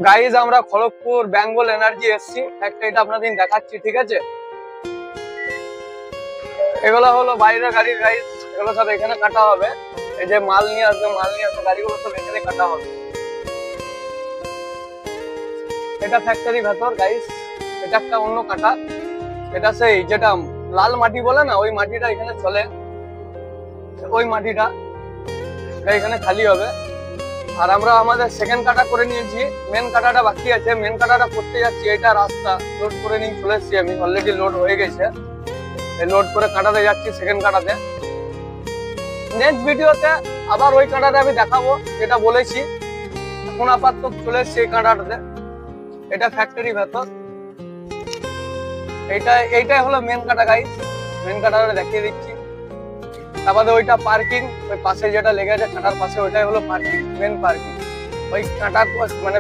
Guys আমরা Kharagpur Bengal energy এসছি, ফ্যাক্টরিটা আপনাদের দেখাচ্ছি, ঠিক আছে? এগুলো হলো বাইরের গাড়ির গাইজ, এগুলো সব এখানে কাটা হবে। এই যে মাল নিয়ে আসবে গাড়িগুলো সব এখানে কাটা হবে। এটা ফ্যাক্টরি ভেতর গাইজ, এটা একটা অন্য কাটা। এটা সেই যেটা লাল মাটি বলে না, ওই মাটিটা এখানে চলে, ওই মাটিটা এখানে খালি হবে। আর আমরা আমাদের সেকেন্ড কাটা করে নিয়েছি, মেন কাটাটা বাকি আছে, মেন কাটাটা করতে যাচ্ছি। এটা রাস্তা লোড করে নিয়ে চলে এসেছি আমি, অলরেডি লোড হয়ে গেছে। এই লোড করে কাটাতে যাচ্ছি সেকেন্ড কাটাতে। নেক্সট ভিডিওতে আবার ওই কাটাটা আমি দেখাবো যেটা বলেছি। এখন আপাতত চলে এসেছি এই কাটাটাতে। এটা ফ্যাক্টরি ভেতর, এইটাই হলো মেন কাটা গাইস। মেন কাটাটা দেখিয়ে দিচ্ছি। তারপরে ওইটা পার্কিং, ওই পাশে যেটা লেগে আছে কাটার পাশে, ওইটাই হলো পার্কিং, মেন পার্কিং। ওই কাটার মানে